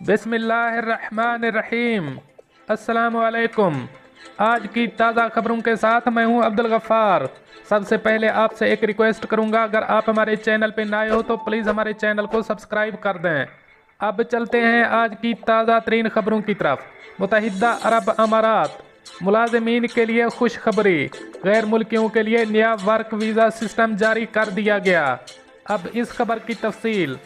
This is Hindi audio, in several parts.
बिस्मिल्लाहिर्रहमानिर्रहीम। अस्सलामुअलैकुम। आज की ताज़ा खबरों के साथ मैं हूं अब्दुल गफ़ार। सबसे पहले आपसे एक रिक्वेस्ट करूंगा, अगर आप हमारे चैनल पर नए हो तो प्लीज़ हमारे चैनल को सब्सक्राइब कर दें। अब चलते हैं आज की ताज़ा तरीन खबरों की तरफ। मुत्तहिदा अरब अमारात मुलाजमीन के लिए खुशखबरी, गैर मुल्कियों के लिए नया वर्क वीज़ा सिस्टम जारी कर दिया गया। अब इस खबर की तफसील।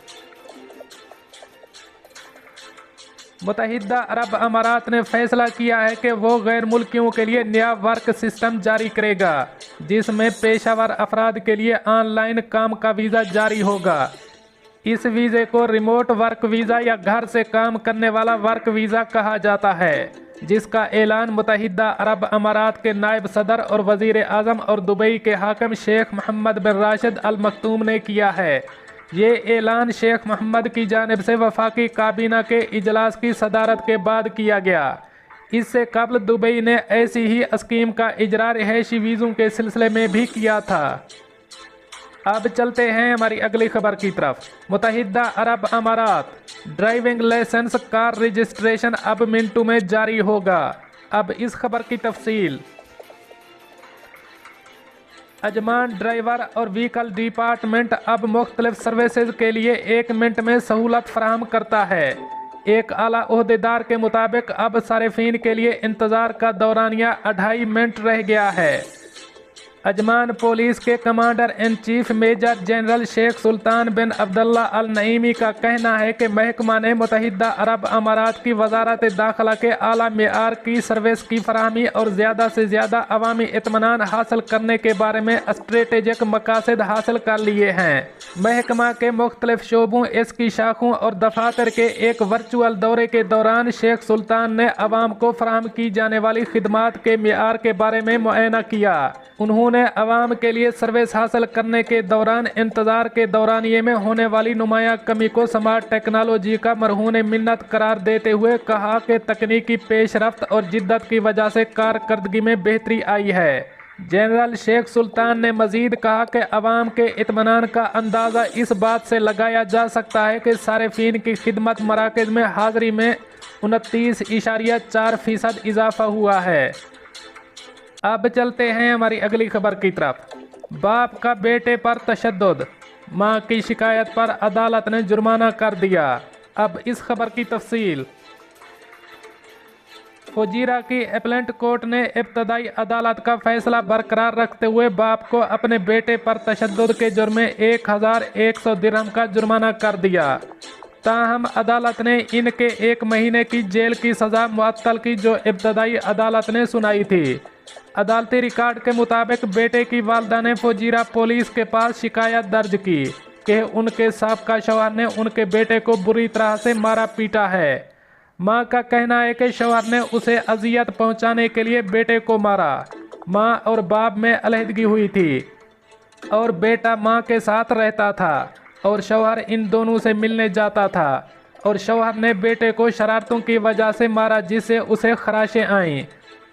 मुत्तहिदा अरब अमारात ने फैसला किया है कि वो गैर मुल्कियों के लिए नया वर्क सिस्टम जारी करेगा, जिसमें पेशावर अफराद के लिए ऑनलाइन काम का वीज़ा जारी होगा। इस वीज़े को रिमोट वर्क वीज़ा या घर से काम करने वाला वर्क वीज़ा कहा जाता है, जिसका ऐलान मुत्तहिदा अरब अमारात के नायब सदर और वज़ीर आज़म और दुबई के हाकिम शेख मोहम्मद बिन राशिद अल मखतूम ने किया है। ये ऐलान शेख मोहम्मद की जानिब से वफाकी काबीना के इजलास की सदारत के बाद किया गया। इससे कबल दुबई ने ऐसी ही स्कीम का इजरा रिहायशी वीज़ों के सिलसिले में भी किया था। अब चलते हैं हमारी अगली खबर की तरफ। मुत्तहिदा अरब अमारात ड्राइविंग लाइसेंस कार रजिस्ट्रेशन अब मिनटों में जारी होगा। अब इस खबर की तफसील। अजमान ड्राइवर और व्हीकल डिपार्टमेंट अब मुख्तलिफ सर्विसेज के लिए 1 मिनट में सहूलत फराहम करता है। एक आला ओहदेदार के मुताबिक अब सारिफीन के लिए इंतज़ार का दौरानिया 2.5 मिनट रह गया है। अजमान पुलिस के commander in chief major general Sheikh Sultan bin Abdullah Al Naimi का कहना है कि महकमा ने मुत्तहिदा अरब अमारात की वजारत दाखिला के आला मेयार की सर्विस की फराहमी और ज़्यादा से ज़्यादा अवामी इत्मीनान हासिल करने के बारे में स्ट्रेटेजिक मकासद हासिल कर लिए हैं। महकमा के मुख्तलिफ शोबों, इसकी शाखों और दफातर के एक वर्चुअल दौरे के दौरान शेख सुल्तान ने अवाम को फराहम की जाने वाली खिदमात के मेयार के बारे में मुआयना किया। उन्होंने अवाम के लिए सर्विस हासिल करने के दौरान इंतज़ार के दौरानिये में होने वाली नुमाया कमी को स्मार्ट टेक्नोलॉजी का मरहून मिन्नत करार देते हुए कहा कि तकनीकी पेशरफ्त और जिद्दत की वजह से कारकर्दगी में बेहतरी आई है। जनरल शेख सुल्तान ने मजीद कहा कि अवाम के इत्मीनान का अंदाज़ा इस बात से लगाया जा सकता है कि सारिफीन की खिदमत मराकज़ में हाज़िरी में 29.4% इजाफा हुआ है। अब चलते हैं हमारी अगली खबर की तरफ। बाप का बेटे पर तशद्दुद, मां की शिकायत पर अदालत ने जुर्माना कर दिया। अब इस खबर की तफसील। फुजीरा की अपीलेट कोर्ट ने इब्तदाई अदालत का फैसला बरकरार रखते हुए बाप को अपने बेटे पर तशद्दुद के जुर्म में 1100 दिरहम का जुर्माना कर दिया। ताहम अदालत ने इनके 1 महीने की जेल की सज़ा मुअत्तल की, जो इब्तदाई अदालत ने सुनाई थी। अदालती रिकॉर्ड के मुताबिक बेटे की वालदा ने फुजीरा पुलिस के पास शिकायत दर्ज की कि उनके साबका शौहर ने उनके बेटे को बुरी तरह से मारा पीटा है। मां का कहना है कि शौहर ने उसे अजियत पहुंचाने के लिए बेटे को मारा। मां और बाप में अलहदगी हुई थी और बेटा मां के साथ रहता था और शौहर इन दोनों से मिलने जाता था और शौहर ने बेटे को शरारतों की वजह से मारा, जिससे उसे खराशें आईं।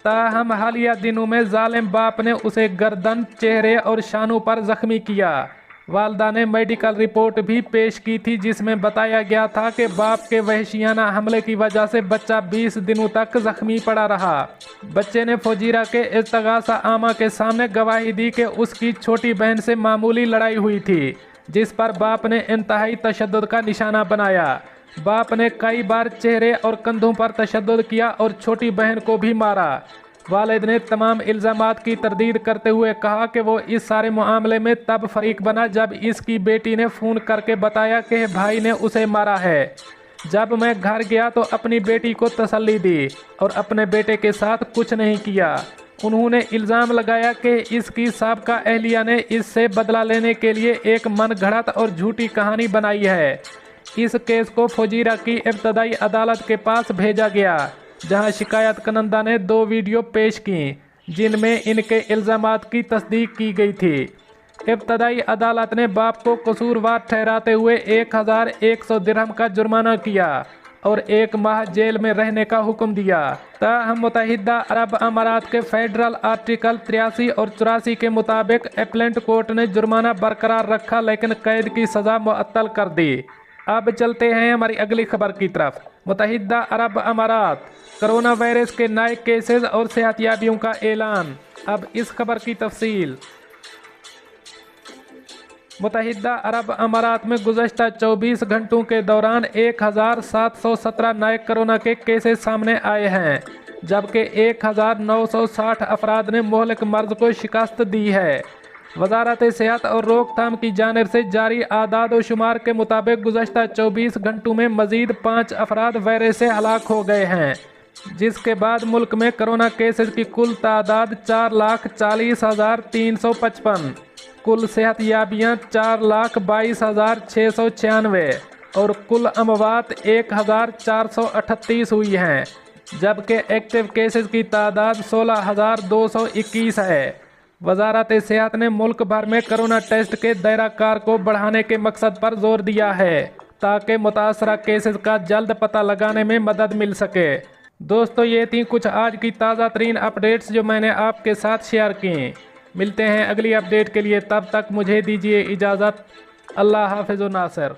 ताहम हालिया दिनों में जालिम बाप ने उसे गर्दन, चेहरे और शानों पर जख्मी किया। वालदा ने मेडिकल रिपोर्ट भी पेश की थी, जिसमें बताया गया था कि बाप के वहशियाना हमले की वजह से बच्चा 20 दिनों तक जख्मी पड़ा रहा। बच्चे ने फुजीरा के इस्तगासा आमा के सामने गवाही दी कि उसकी छोटी बहन से मामूली लड़ाई हुई थी, जिस पर बाप ने इंतहाई तशद्दुद का निशाना बनाया। बाप ने कई बार चेहरे और कंधों पर तशद्दुद किया और छोटी बहन को भी मारा। वालिद ने तमाम इल्ज़ामात की तरदीद करते हुए कहा कि वो इस सारे मामले में तब फरीक बना जब इसकी बेटी ने फ़ोन करके बताया कि भाई ने उसे मारा है। जब मैं घर गया तो अपनी बेटी को तसल्ली दी और अपने बेटे के साथ कुछ नहीं किया। उन्होंने इल्ज़ाम लगाया कि इसकी साबका अहलिया ने इससे बदला लेने के लिए एक मनगढ़ंत और झूठी कहानी बनाई है। इस केस को फुजीरा की इब्तदाई अदालत के पास भेजा गया, जहां शिकायत करंदा ने 2 वीडियो पेश की, जिनमें इनके इल्ज़ामात की तस्दीक की गई थी। इब्तदाई अदालत ने बाप को कसूरवार ठहराते हुए 1100 दिरहम का जुर्माना किया और 1 माह जेल में रहने का हुक्म दिया। ताहम मुत्तहिदा अरब अमारात के फेडरल आर्टिकल 83 और 84 के मुताबिक अपीलेट कोर्ट ने जुर्माना बरकरार रखा, लेकिन कैद की सज़ा मुअत्तल कर दी। अब चलते हैं हमारी अगली खबर की तरफ। मुत्तहिदा अरब अमारात, कोरोना वायरस के नए केसेस और सेहतियाबियों का ऐलान। अब इस खबर की तफसील। मुत्तहिदा अरब अमारात में गुज़श्ता 24 घंटों के दौरान 1717 नए कोरोना के केसेस सामने आए हैं, जबकि 1960 अफराद ने मोहलिक मर्ज को शिकस्त दी है। वजारत सेहत और रोकथाम की जानिब से जारी आदाद व शुमार के मुताबिक गुज़श्ता 24 घंटों में मजीद 5 अफराद वायरस से हलाक हो गए हैं, जिसके बाद मुल्क में कोरोना केसेस की कुल तादाद 4,40,355, कुल सेहतयाबियाँ 4,22,696 और कुल अमवात 1,438 हुई हैं, जबकि एक्टिव केसेस की तादाद 16,221 है। वजारत सेहत ने मुल्क भर में कोरोना टेस्ट के दायरा कार को बढ़ाने के मकसद पर जोर दिया है, ताकि मुतासरा केसेस का जल्द पता लगाने में मदद मिल सके। दोस्तों, ये थी कुछ आज की ताज़ा तरीन अपडेट्स जो मैंने आपके साथ शेयर की। मिलते हैं अगली अपडेट के लिए, तब तक मुझे दीजिए इजाज़त। अल्लाह हाफ़िज़ नासिर।